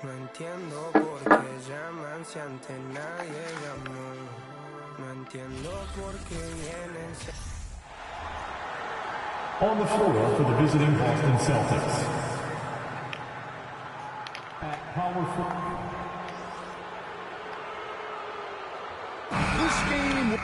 No entiendo por qué llaman si antes nadie llamó. No entiendo por qué vienen. On the floor for the visiting Boston Celtics. At power forward. This game.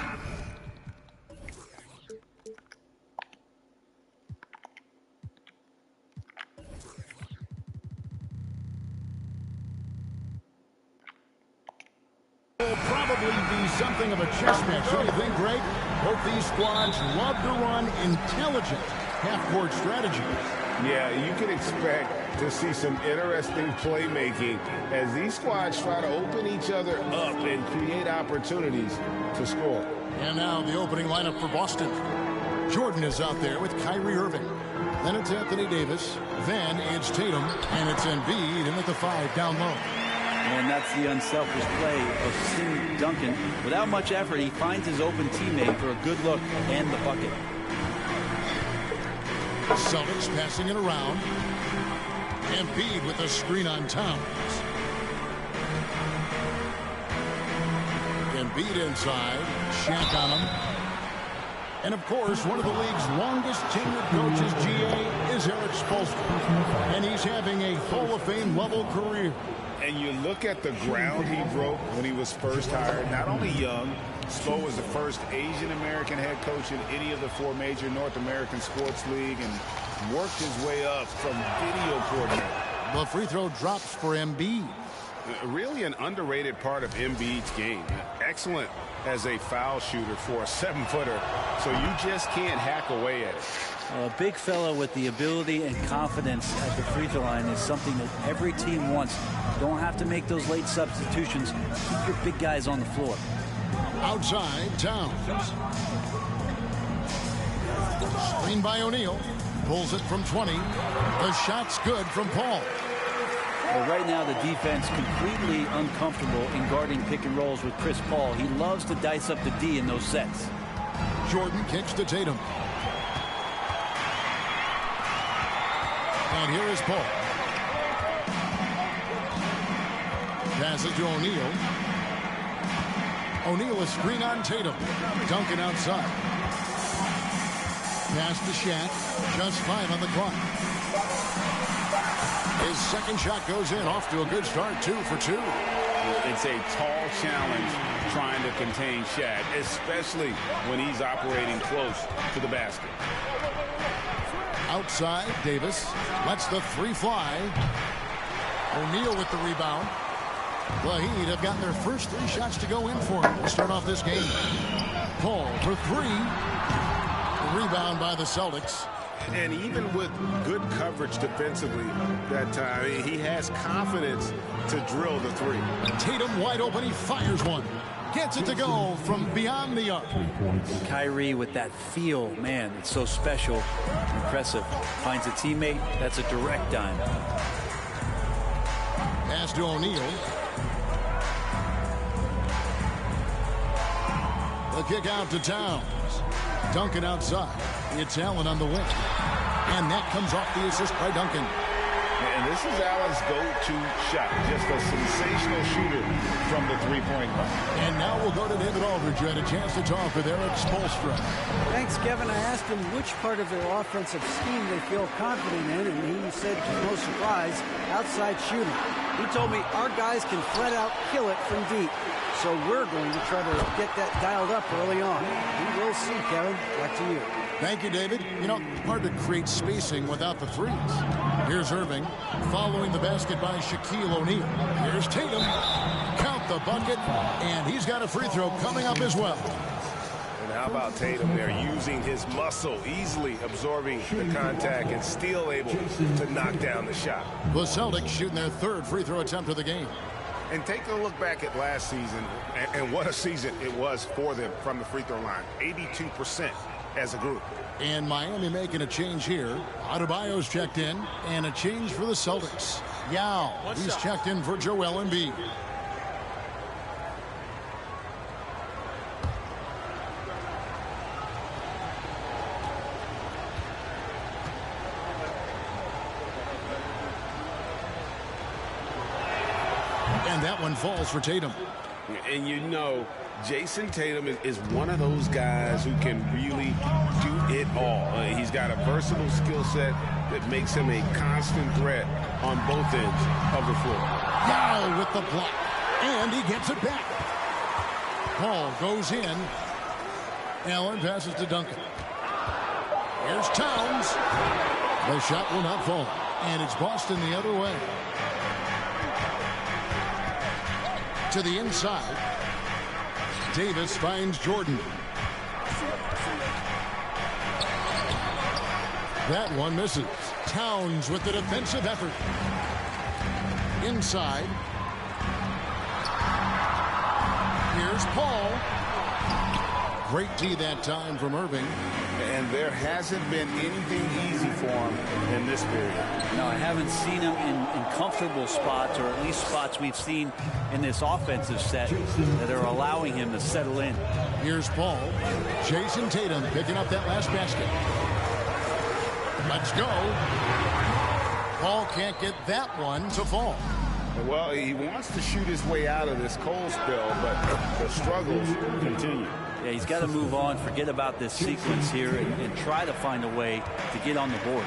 Will probably be something of a chess match, don't you think, Greg? Both these squads love to run intelligent half-court strategy. Yeah, you can expect to see some interesting playmaking as these squads try to open each other up and create opportunities to score. And now the opening lineup for Boston. Jordan is out there with Kyrie Irving. Then it's Anthony Davis. Then it's Tatum. And it's Embiid in at the 5 down low. And that's the unselfish play of Tim Duncan. Without much effort, he finds his open teammate for a good look and the bucket. Celtics passing it around. Embiid with a screen on Towns. Embiid inside. Shaq on him. And, of course, one of the league's longest-tenured coaches, GA, is Eric Spoelstra. And he's having a Hall of Fame-level career. And you look at the ground he broke when he was first hired. Not only young, Spo was the first Asian-American head coach in any of the 4 major North American sports league and worked his way up from video coordinator. The free throw drops for Embiid. Really an underrated part of Embiid's game. Excellent as a foul shooter for a 7-footer, so you just can't hack away at it. A big fella with the ability and confidence at the free throw line is something that every team wants. Don't have to make those late substitutions. Keep your big guys on the floor. Outside, Towns. Screen by O'Neal. Pulls it from 20. The shot's good from Paul. Well, right now, the defense completely uncomfortable in guarding pick and rolls with Chris Paul. He loves to dice up the D in those sets. Jordan kicks to Tatum. And here is Paul. Passes to O'Neal. O'Neal a screen on Tatum. Duncan outside. Pass to Shaq. Just 5 on the clock. His second shot goes in. Off to a good start. 2 for 2. It's a tall challenge trying to contain Shaq, especially when he's operating close to the basket. Outside, Davis lets the 3 fly. O'Neal with the rebound. The Heat have gotten their first 3 shots to go in for him to start off this game. Paul for 3. Rebound by the Celtics. And even with good coverage defensively that time, he has confidence to drill the 3. Tatum wide open. He fires one. Gets it to go from beyond the arc. Kyrie with that feel, man, it's so special. Impressive. Finds a teammate. That's a direct dime. Pass to O'Neal. The kick out to Towns. Duncan outside. It's Allen on the wing. And that comes off the assist by Duncan. And this is Allen's go-to shot. Just a sensational shooter from the three-point line. And now we'll go to David Aldridge, who had a chance to talk with Eric Spoelstra. Thanks, Kevin. I asked him which part of their offensive scheme they feel confident in, and he said, to no surprise, outside shooting. He told me our guys can flat out kill it from deep. So we're going to try to get that dialed up early on. We will see, Kevin. Back to you. Thank you, David. You know, hard to create spacing without the threes. Here's Irving, following the basket by Shaquille O'Neal. Here's Tatum. Count the bucket, and he's got a free throw coming up as well. And how about Tatum there, using his muscle, easily absorbing the contact and still able to knock down the shot. The Celtics shooting their 3rd free throw attempt of the game. And take a look back at last season, and what a season it was for them from the free throw line. 82% as a group. And Miami making a change here. Adebayo's checked in, and a change for the Celtics. Yao, he's checked in for Joel Embiid. And that one falls for Tatum. And you know, Jason Tatum is one of those guys who can really do it all. He's got a versatile skill set that makes him a constant threat on both ends of the floor. Yao with the block. And he gets it back. Paul goes in. Allen passes to Duncan. Here's Towns. The shot will not fall. And it's Boston the other way. To the inside. Davis finds Jordan. That one misses. Towns with the defensive effort. Inside. Here's Paul. Great D that time from Irving. And there hasn't been anything easy for him in this period. No, I haven't seen him in comfortable spots, or at least spots we've seen in this offensive set that are allowing him to settle in. Here's Paul. Jason Tatum picking up that last basket. Let's go. Paul can't get that one to fall. Well, he wants to shoot his way out of this cold spell, but the struggles continue. Yeah, he's got to move on, forget about this sequence here, and try to find a way to get on the board.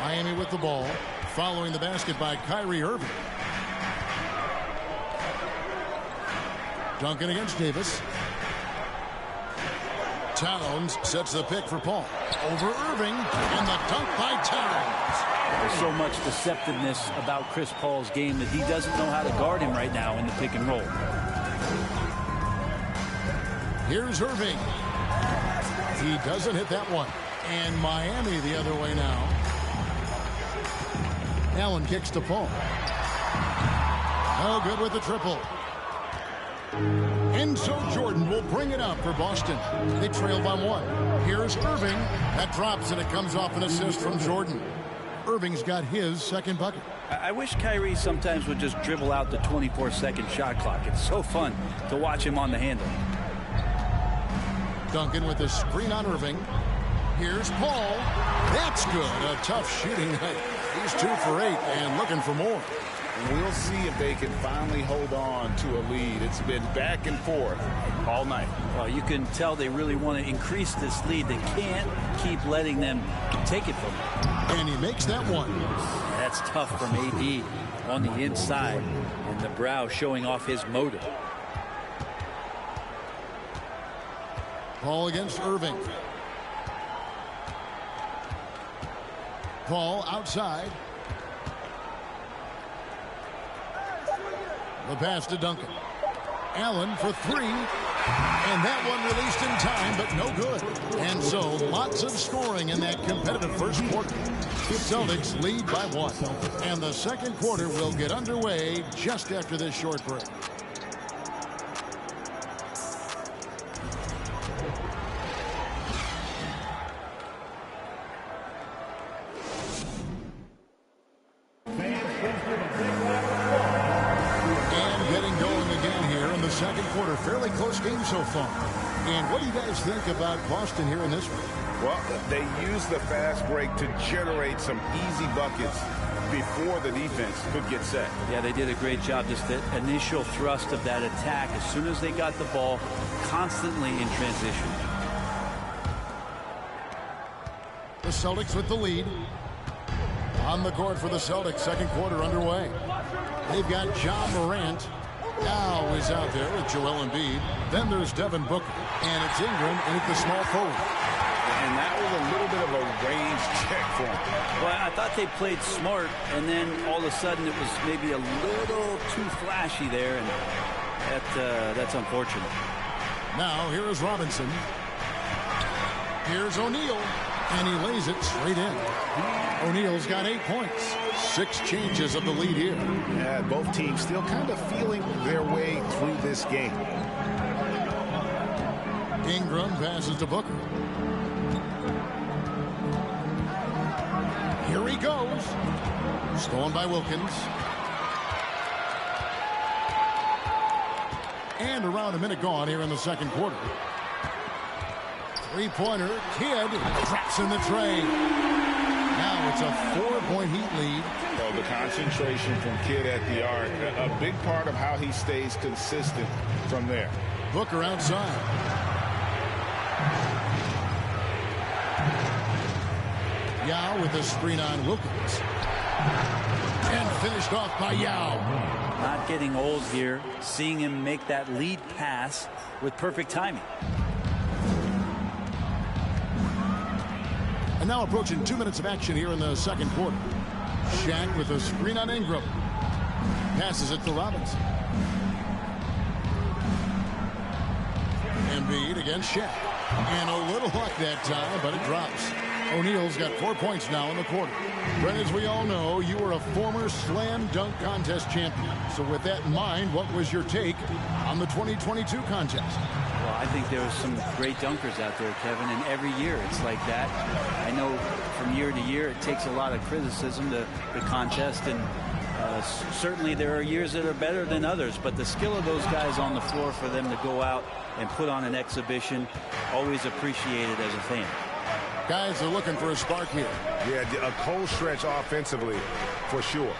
Miami with the ball, following the basket by Kyrie Irving. Duncan against Davis. Towns sets the pick for Paul. Over Irving, and the dunk by Towns. There's so much deceptiveness about Chris Paul's game that he doesn't know how to guard him right now in the pick and roll. Here's Irving. He doesn't hit that one. And Miami the other way now. Allen kicks to Paul. Oh, good with the triple. And so Jordan will bring it up for Boston. They trail by one. Here's Irving. That drops, and it comes off an assist from Jordan. Irving's got his second bucket. I wish Kyrie sometimes would just dribble out the 24-second shot clock. It's so fun to watch him on the handle. Duncan with a screen on Irving. Here's Paul. That's good. A tough shooting night. He's 2 for 8 and looking for more. We'll see if they can finally hold on to a lead. It's been back and forth all night. Well, you can tell they really want to increase this lead. They can't keep letting them take it from them. And he makes that one. That's tough from AD on the inside, and the brow showing off his motor. Paul against Irving. Paul outside. The pass to Duncan. Allen for 3. And that one released in time, but no good. And so lots of scoring in that competitive first quarter. The Celtics lead by 1. And the second quarter will get underway just after this short break. Second quarter, fairly close game so far. And what do you guys think about Boston here in this one? Well, they use the fast break to generate some easy buckets before the defense could get set. Yeah, they did a great job. Just the initial thrust of that attack, as soon as they got the ball, constantly in transition. The Celtics with the lead. On the court for the Celtics, second quarter underway. They've got John Morant. Now is out there with Joel Embiid. Then there's Devin Booker. And it's Ingram in the small forward. And that was a little bit of a range check for him. Well, I thought they played smart, and then all of a sudden it was maybe a little too flashy there, and that's unfortunate. Now here is Robinson. Here's O'Neal, and he lays it straight in. O'Neal's got 8 points. 6 changes of the lead here. Yeah, both teams still kind of feeling their way through this game. Ingram passes to Booker. Here he goes. Stolen by Wilkins. And around a minute gone here in the second quarter. Three-pointer. Kidd drops in the tray. Now it's a 4-point Heat lead. know, the concentration from Kidd at the arc, a big part of how he stays consistent from there. Booker outside. Yao with a screen on Wilkins. And finished off by Yao. Not getting old here. Seeing him make that lead pass with perfect timing. And now approaching 2 minutes of action here in the second quarter. Shaq with a screen on Ingram. Passes it to Robinson. Embiid against Shaq. And a little luck that time, but it drops. O'Neal's got 4 points now in the quarter. Brent, as we all know, you were a former slam dunk contest champion. So with that in mind, what was your take on the 2022 contest? Well, I think there was some great dunkers out there, Kevin, and every year it's like that. I know from year to year it takes a lot of criticism, the contest, and certainly there are years that are better than others, but the skill of those guys on the floor for them to go out and put on an exhibition, always appreciated as a fan. Guys are looking for a spark here. Yeah, a cold stretch offensively, for sure.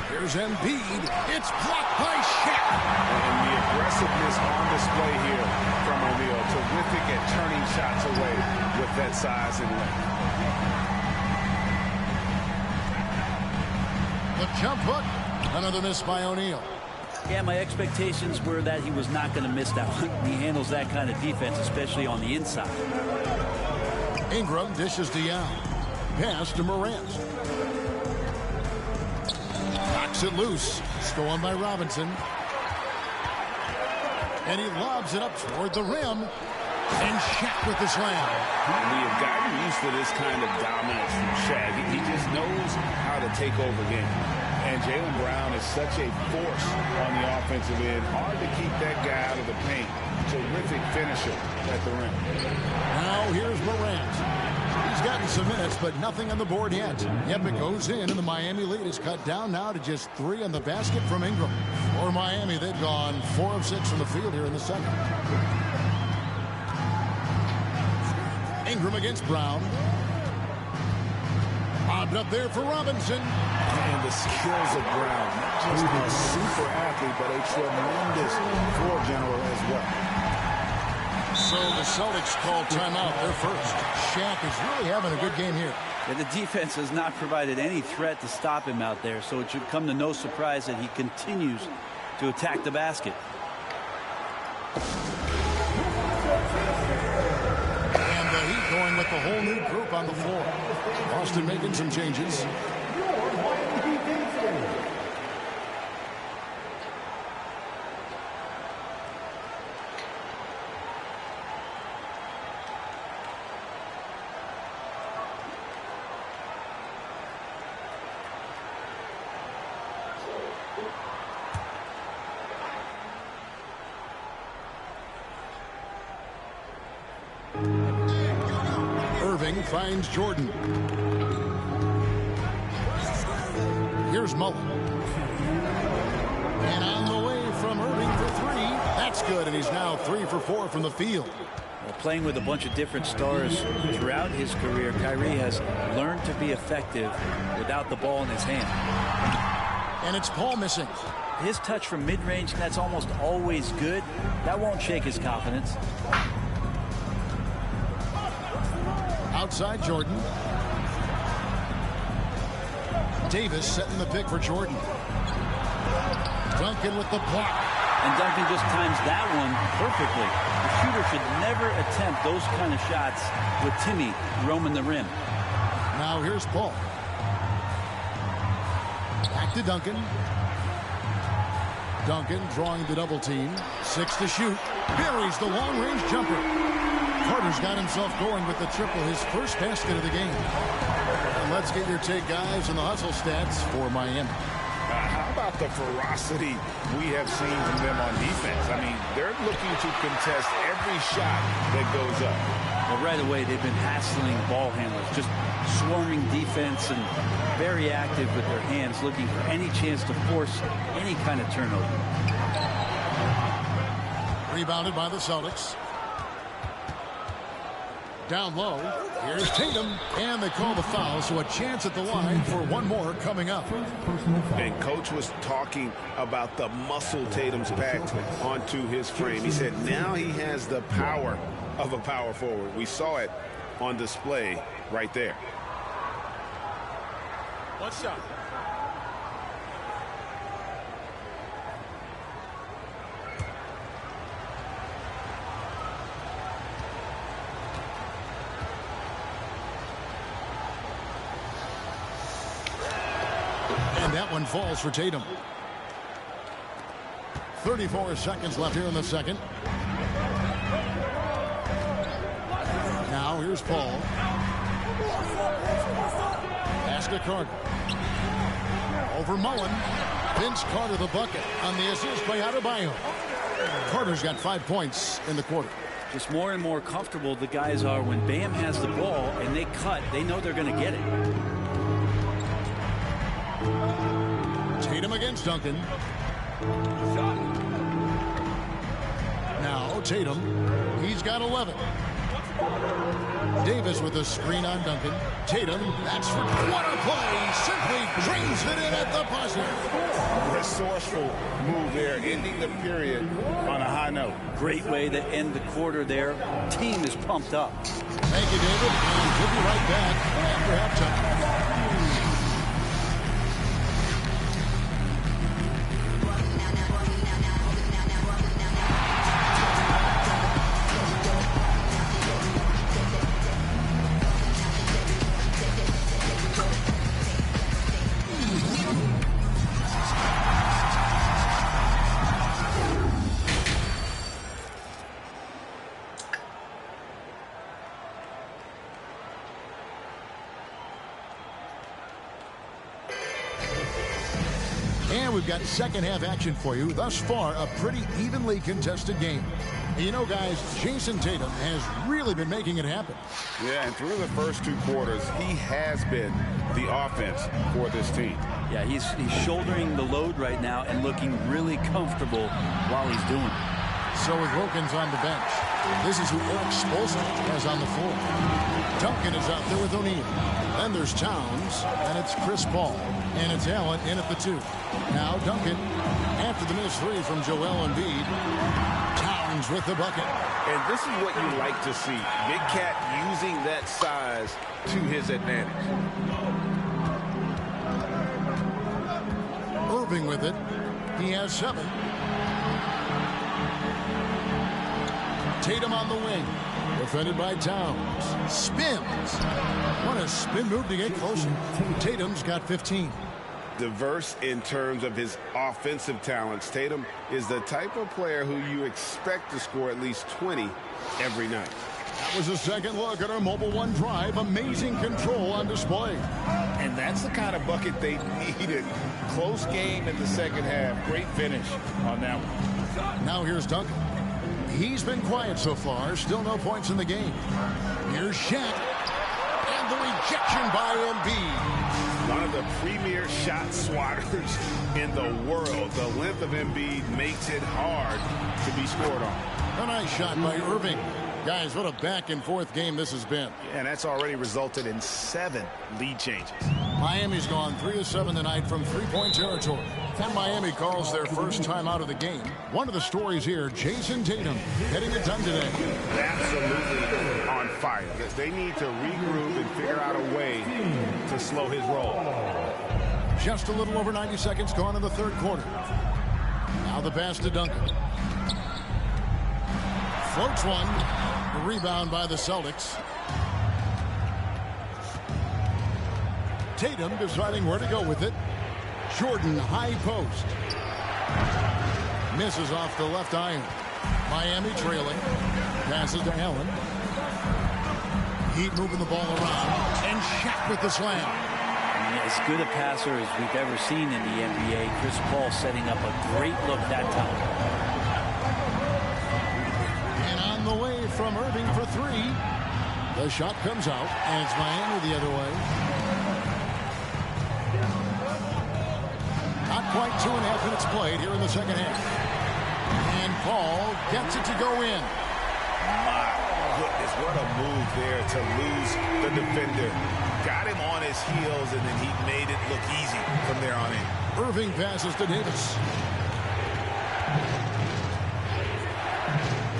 Here's Embiid. It's blocked by Shaq. And the aggressiveness on display here from O'Neal. Terrific at turning shots away with that size and length. The jump hook. Another miss by O'Neal. Yeah, my expectations were that he was not going to miss that one. He handles that kind of defense, especially on the inside. Ingram dishes to Yao. Pass to Morant. Knocks it loose. Stolen by Robinson. And he lobs it up toward the rim. And Shaq with the slam. We have gotten used to this kind of dominance from Shaq. He just knows how to take over games. And Jaylen Brown is such a force on the offensive end. Hard to keep that guy out of the paint. Terrific finisher at the rim. Now here's Morant. He's gotten some minutes, but nothing on the board yet. Yep, it goes in, and the Miami lead is cut down now to just 3 on the basket from Ingram. For Miami, they've gone 4 of 6 from the field here in the second. Ingram against Brown. Bobbed up there for Robinson. And the skills of Brown. Not just a super athlete, but a tremendous floor general as well. So the Celtics call timeout. They're first. Shaq is really having a good game here. Yeah, the defense has not provided any threat to stop him out there, so it should come to no surprise that he continues to attack the basket. And the Heat going with the whole new group on the floor. Boston making some changes. Irving finds Jordan. Here's Mullen. And on the way from Irving for 3. That's good, and he's now 3 for 4 from the field. Well, playing with a bunch of different stars throughout his career, Kyrie has learned to be effective without the ball in his hand. And it's Paul missing. His touch from mid-range, that's almost always good. That won't shake his confidence. Outside Jordan. Davis setting the pick for Jordan. Duncan with the block. And Duncan just times that one perfectly. The shooter should never attempt those kind of shots with Timmy roaming the rim. Now here's Paul. Back to Duncan. Duncan drawing the double team. 6 to shoot. Buries the long-range jumper. Carter's got himself going with the triple, his first basket of the game. And let's get your take, guys, on the hustle stats for Miami. How about the ferocity we have seen from them on defense? I mean, they're looking to contest every shot that goes up. Well, right away, they've been hassling ball handlers, just swarming defense and very active with their hands, looking for any chance to force any kind of turnover. Rebounded by the Celtics. Down low, here's Tatum, and they call the foul, so a chance at the line for one more coming up. And Coach was talking about the muscle Tatum's packed onto his frame. He said now he has the power of a power forward. We saw it on display right there. One shot. And that one falls for Tatum. 34 seconds left here in the second. Now here's Paul. Pass to Carter. Over Mullen. Vince Carter the bucket on the assist by Adebayo. Carter's got 5 points in the quarter. Just more and more comfortable the guys are when Bam has the ball and they cut. They know they're going to get it. Tatum against Duncan. Now Tatum. He's got 11. Davis with a screen on Duncan. Tatum, that's for what a play. Simply drains it in at the buzzer. Resourceful move there, ending the period on a high note. Great way to end the quarter there. Team is pumped up. Thank you, David. And we'll be right back after halftime. And we've got second half action for you. Thus far, a pretty evenly contested game. And you know, guys, Jason Tatum has really been making it happen. Yeah, and through the first 2 quarters, he has been the offense for this team. Yeah, he's shouldering the load right now and looking really comfortable while he's doing it. So with Wilkins on the bench, this is who Eric Spoelstra has on the floor. Duncan is out there with O'Neal. Then there's Towns, and it's Chris Paul. And it's Allen in at the 2. Now Duncan, after the missed 3 from Joel Embiid. Towns with the bucket. And this is what you like to see. Big Cat using that size to his advantage. Irving with it. He has 7. Tatum on the wing. Defended by Towns. Spins. What a spin move to get closer. Tatum's got 15. Diverse in terms of his offensive talents. Tatum is the type of player who you expect to score at least 20 every night. That was a second look at our Mobile One drive. Amazing control on display. And that's the kind of bucket they needed. Close game in the second half. Great finish on that one. Now here's Duncan. He's been quiet so far. Still no points in the game. Here's Shaq. And the rejection by Embiid. One of the premier shot swatters in the world. The length of Embiid makes it hard to be scored on. A nice shot by Irving. Guys, what a back-and-forth game this has been. And that's already resulted in 7 lead changes. Miami's gone 3 of 7 tonight from three-point territory. And Miami calls their first time out of the game. One of the stories here, Jason Tatum getting it done today. Absolutely on fire. They need to regroup and figure out a way to slow his roll. Just a little over 90 seconds gone in the third quarter. Now the pass to Duncan. Floats one. The rebound by the Celtics. Tatum deciding where to go with it. Jordan high post. Misses off the left iron. Miami trailing. Passes to Allen. Heat moving the ball around. And Shaq with the slam. I mean, as good a passer as we've ever seen in the NBA. Chris Paul setting up a great look that time. And on the way from Irving for 3. The shot comes out. And it's Miami the other way. Not quite 2.5 minutes played here in the second half. And Paul gets it to go in. My goodness, What a move there to lose the defender. Got him on his heels, and then he made it look easy from there on in. Irving passes to Davis.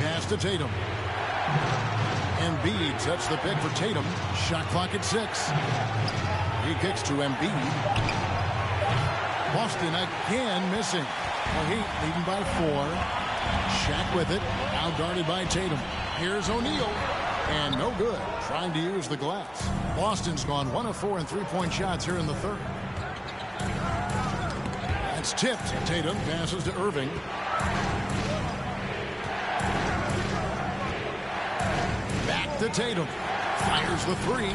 Pass to Tatum. Embiid sets the pick for Tatum. Shot clock at 6. He kicks to Embiid. Boston again missing. The Heat leading by 4. Shaq with it. Now guarded by Tatum. Here's O'Neal. And no good. Trying to use the glass. Boston's gone 1 of 4 in three-point shots here in the third. That's tipped. Tatum passes to Irving. Back to Tatum. Fires the 3.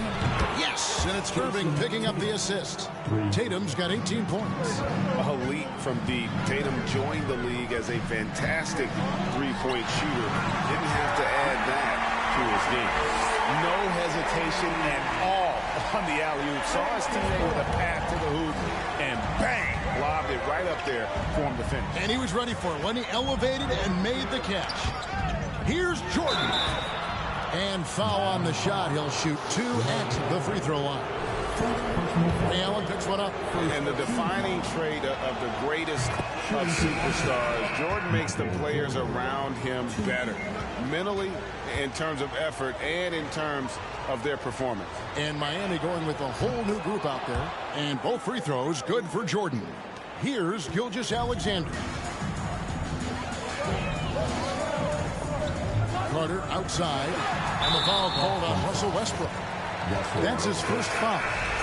Yes, and it's Irving picking up the assist. Tatum's got 18 points. A leap from deep. Tatum joined the league as a fantastic three-point shooter. Didn't have to add that to his game. No hesitation at all on the alley-oop. Saw his teammate with a path to the hoop, and bang, lobbed it right up there for him to finish. And he was ready for it when he elevated and made the catch. Here's Jordan. And foul on the shot. He'll shoot 2 at the free throw line. Ray Allen picks one up. And the defining trait of the greatest of superstars, Jordan makes the players around him better. Mentally, in terms of effort, and in terms of their performance. And Miami going with a whole new group out there. And both free throws good for Jordan. Here's Gilgeous-Alexander. Carter outside, and the foul called on Russell Westbrook. That's his first foul.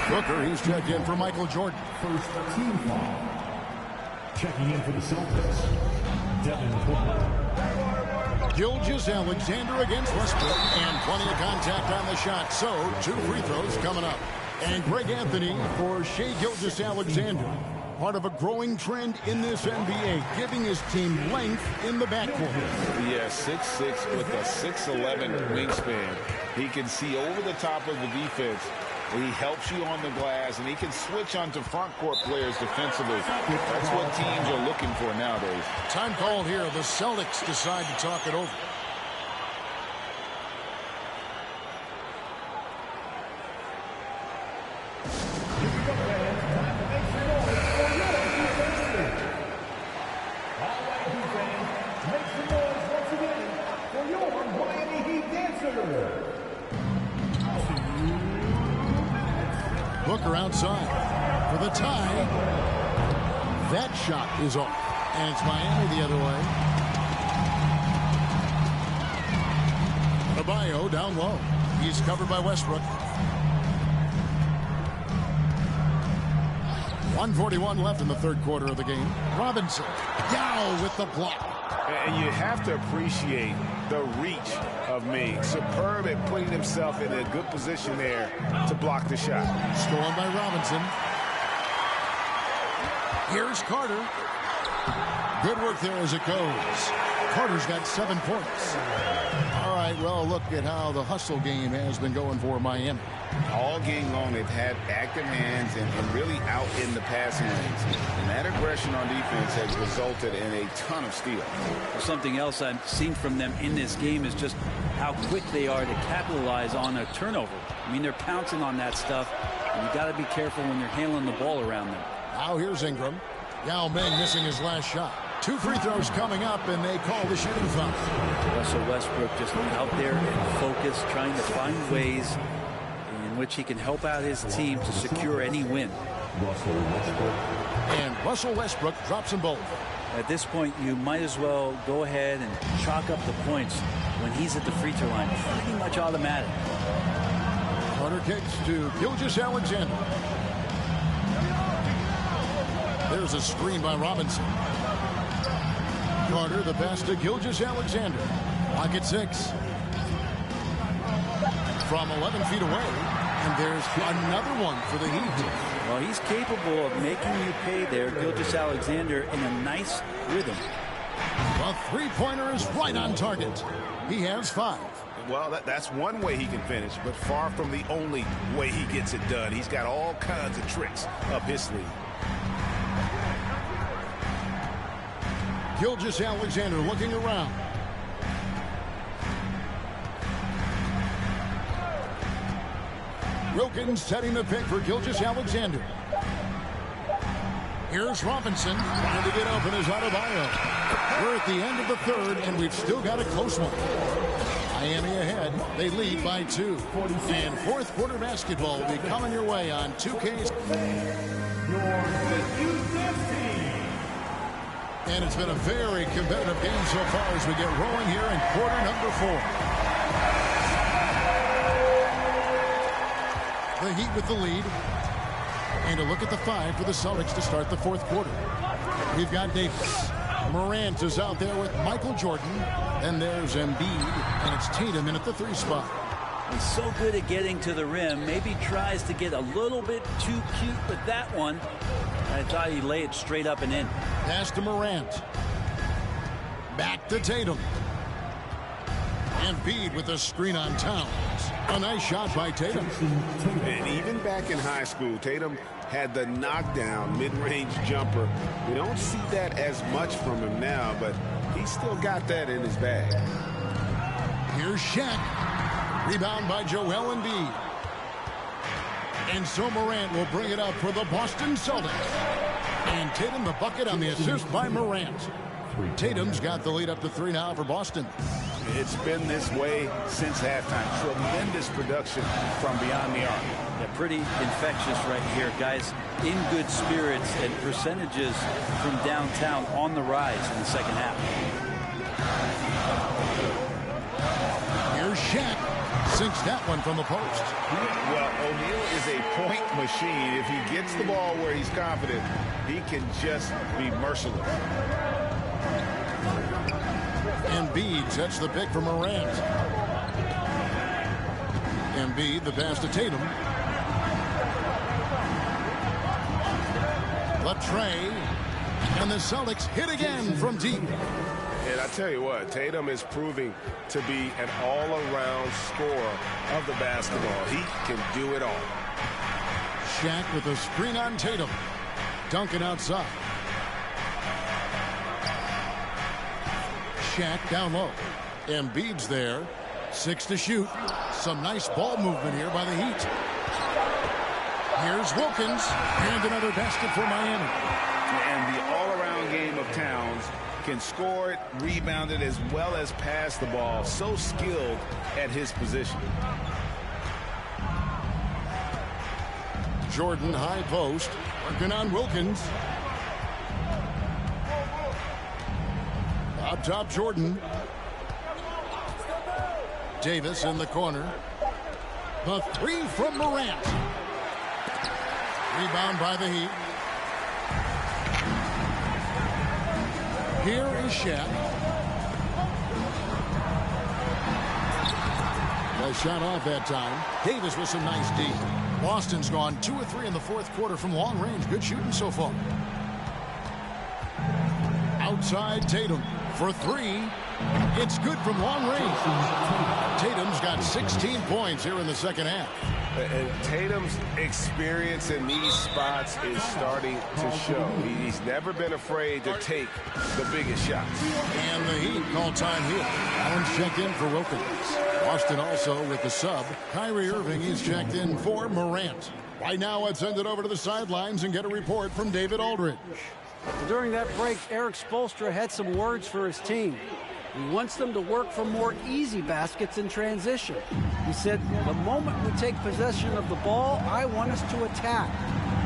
Booker, he's checked in for Michael Jordan. First team foul. Checking in for the Celtics, Devin Booker. Gilgeous-Alexander against Westbrook, and plenty of contact on the shot. So, 2 free throws coming up. And Greg Anthony for Shai Gilgeous-Alexander. Part of a growing trend in this NBA, giving his team length in the backcourt. Yeah, 6'6" with a 6'11" wingspan. He can see over the top of the defense. He helps you on the glass, and he can switch onto front court players defensively. That's what teams are looking for nowadays. Time called here. The Celtics decide to talk it over. Booker outside for the tie. That shot is off. And it's Miami the other way. Adebayo down low. He's covered by Westbrook. 1:41 left in the third quarter of the game. Robinson. Yao with the block. And you have to appreciate the reach of Ming. Superb at putting himself in a good position there to block the shot. Stolen by Robinson. Here's Carter. Good work there as it goes. Carter's got 7 points. All right, well, look at how the hustle game has been going for Miami. All game long, they've had active hands and really out in the passing lanes. And that aggression on defense has resulted in a ton of steals. Something else I've seen from them in this game is just how quick they are to capitalize on a turnover. I mean, they're pouncing on that stuff, and you got to be careful when you're handling the ball around them. Now here's Ingram. Yao Ming missing his last shot. 2 free throws coming up, and they call the shooting foul. Russell Westbrook just out there and focused, trying to find ways in which he can help out his team to secure any win. And Russell Westbrook drops them both. At this point, you might as well go ahead and chalk up the points when he's at the free throw line. Pretty much automatic. Carter kicks to Gilgeous-Alexander. There's a screen by Robinson. Carter, the pass to Gilgeous-Alexander. Lock at 6. From 11 feet away. And there's another one for the Heat. Well, he's capable of making you pay there, Gilgeous-Alexander, in a nice rhythm. The three-pointer is right on target. He has 5. Well, that's one way he can finish, but far from the only way he gets it done. He's got all kinds of tricks up his sleeve. Gilgeous-Alexander looking around. Wilkins setting the pick for Gilgeous-Alexander. Here's Robinson trying to get open as Adebayo. We're at the end of the third, and we've still got a close one. Miami ahead. They lead by 2. And fourth quarter basketball will be coming your way on 2K. And it's been a very competitive game so far as we get rolling here in quarter number 4. The Heat with the lead. And a look at the 5 for the Celtics to start the fourth quarter. We've got Davis. Morant is out there with Michael Jordan. And there's Embiid. And it's Tatum in at the 3 spot. He's so good at getting to the rim. Maybe tries to get a little bit too cute with that one. I thought he'd lay it straight up and in. Pass to Morant. Back to Tatum. Embiid with a screen on Towns. A nice shot by Tatum. And even back in high school, Tatum had the knockdown mid-range jumper. We don't see that as much from him now, but he's still got that in his bag. Here's Shaq. Rebound by Joel Embiid. And so Morant will bring it up for the Boston Celtics. And Tatum the bucket on the assist by Morant. Tatum's got the lead up to 3 now for Boston. It's been this way since halftime. Tremendous production from beyond the arc. Yeah, pretty infectious right here, guys. In good spirits and percentages from downtown on the rise in the second half. Here's Shaq. Sinks that one from the post. Well, O'Neal is a point machine. If he gets the ball where he's confident, he can just be merciless. Embiid sets the pick for Morant. Embiid, the pass to Tatum. Latrey. And the Celtics hit again from deep. And I tell you what, Tatum is proving to be an all-around scorer of the basketball. He can do it all. Shaq with a screen on Tatum. Duncan outside. Shaq down low. Embiid's there. 6 to shoot. Some nice ball movement here by the Heat. Here's Wilkins. And another basket for Miami. And the all-around game of Towns can score it, rebound it, as well as pass the ball. So skilled at his position. Jordan high post. Working on Wilkins. Up top, Jordan. Davis in the corner. The 3 from Morant. Rebound by the Heat. Here is Shaq. Well, shot off that time. Davis with some nice D. Boston's gone 2 of 3 in the fourth quarter from long range. Good shooting so far. Outside Tatum for 3. It's good from long range. Tatum's got 16 points here in the second half. And Tatum's experience in these spots is starting to show. He's never been afraid to take the biggest shots. And the Heat call time here. Allen's checked in for Wilkins. Boston also with the sub. Kyrie Irving is checked in for Morant. Right now, let's send it over to the sidelines and get a report from David Aldridge. During that break, Eric Spoelstra had some words for his team. He wants them to work for more easy baskets in transition. He said, the moment we take possession of the ball, I want us to attack.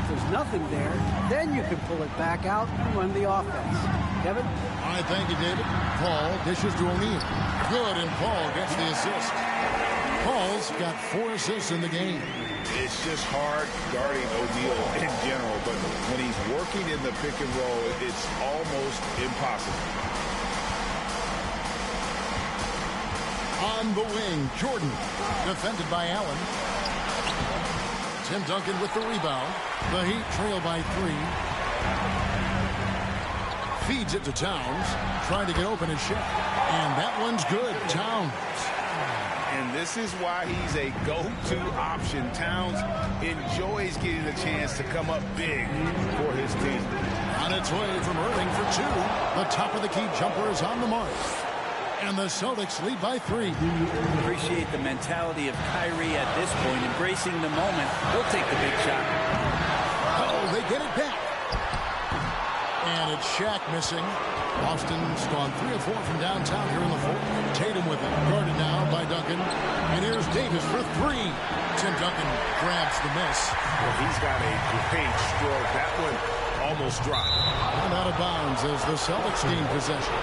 If there's nothing there, then you can pull it back out and run the offense. Kevin? All right, thank you, David. Paul dishes to O'Neal. Good, and Paul gets the assist. Paul's got 4 assists in the game. It's just hard guarding O'Neal in general, but when he's working in the pick and roll, it's almost impossible. On the wing, Jordan, defended by Allen. Tim Duncan with the rebound. The Heat trail by 3. Feeds it to Towns. Trying to get open his shot. And that one's good. Towns. And this is why he's a go-to option. Towns enjoys getting the chance to come up big for his team. On its way from Irving for 2. The top of the key jumper is on the mark. And the Celtics lead by 3. Appreciate the mentality of Kyrie at this point, embracing the moment. He'll take the big shot. Oh, they get it back. And it's Shaq missing. Boston's gone 3 of 4 from downtown here in the fourth. Tatum with it, guarded now by Duncan. And here's Davis for 3. Tim Duncan grabs the miss. Well, he's got a great stroke. That one almost dropped. And out of bounds as the Celtics gain possession.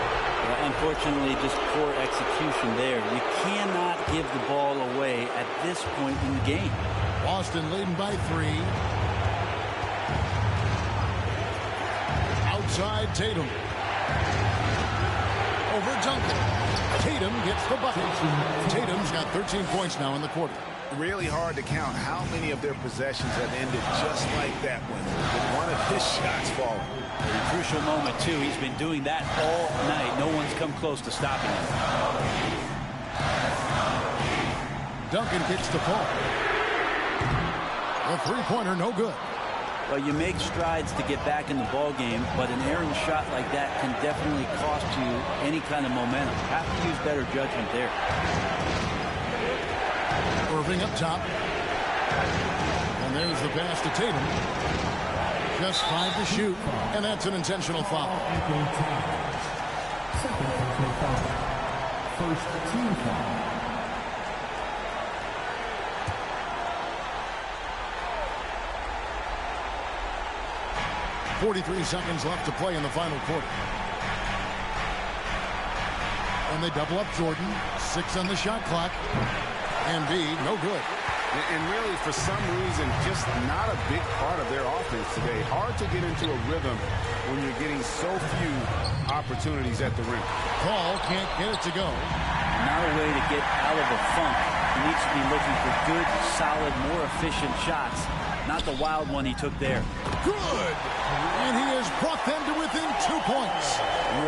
Well, unfortunately, just poor execution there. You cannot give the ball away at this point in the game. Boston leading by 3. Outside Tatum. Over Duncan. Tatum gets the bucket. Tatum's got 13 points now in the quarter. Really hard to count how many of their possessions have ended just like that one, with one of his shots falling. A crucial moment, too. He's been doing that all night. No one's come close to stopping him. Duncan kicks the ball. The three-pointer, no good. Well, you make strides to get back in the ball game, but an errant shot like that can definitely cost you any kind of momentum. Have to use better judgment there. Irving up top. And there's the pass to Tatum. Just 5 to shoot, and that's an intentional foul. First team foul. 43 seconds left to play in the final quarter. And they double up Jordan. 6 on the shot clock. Embiid, no good. And really, for some reason, just not a big part of their offense today. Hard to get into a rhythm when you're getting so few opportunities at the rim. Paul can't get it to go. Not a way to get out of a funk. He needs to be looking for good, solid, more efficient shots. Not the wild one he took there. Good! And he has brought them to within 2 points.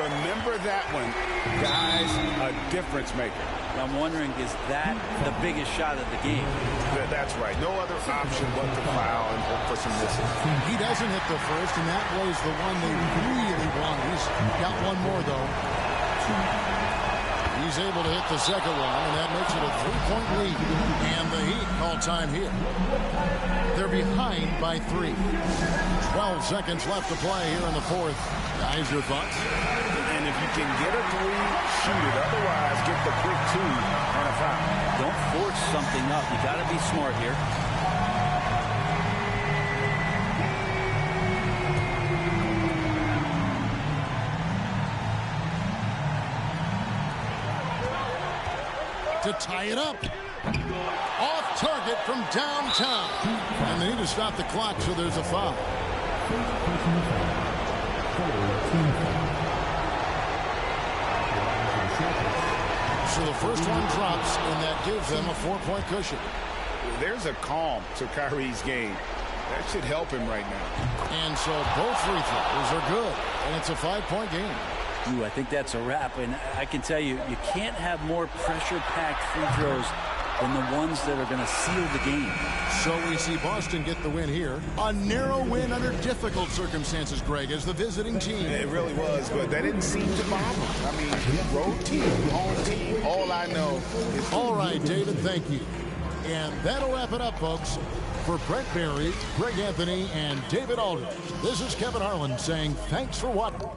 Remember that one. Guys, a difference maker. I'm wondering, is that the biggest shot of the game? That's right. No other option but to foul and hope for some misses. He doesn't hit the first, and that was the one they really want. He's got one more, though. He's able to hit the second one, and that makes it a 3-point lead. And the Heat call time here. They're behind by 3. 12 seconds left to play here in the fourth. Guys, your thoughts? And if you can get a 3, shoot it. Otherwise, get the quick 2 and a foul. Don't force something up. You got to be smart here. To tie it up. Off target from downtown. And they need to stop the clock, so there's a foul. So the first one drops, and that gives them a 4-point cushion. There's a calm to Kyrie's game. That should help him right now. And so both free throws are good, and it's a 5-point game. I think that's a wrap, and I can tell you, you can't have more pressure-packed free throws than the ones that are going to seal the game. So we see Boston get the win here. A narrow win under difficult circumstances, Greg, as the visiting team. It really was, but that didn't seem to bother him. I mean, road team, home team, all I know is... All right, David, thank you. And that'll wrap it up, folks. For Brent Barry, Greg Anthony, and David Aldridge, this is Kevin Harlan saying thanks for watching.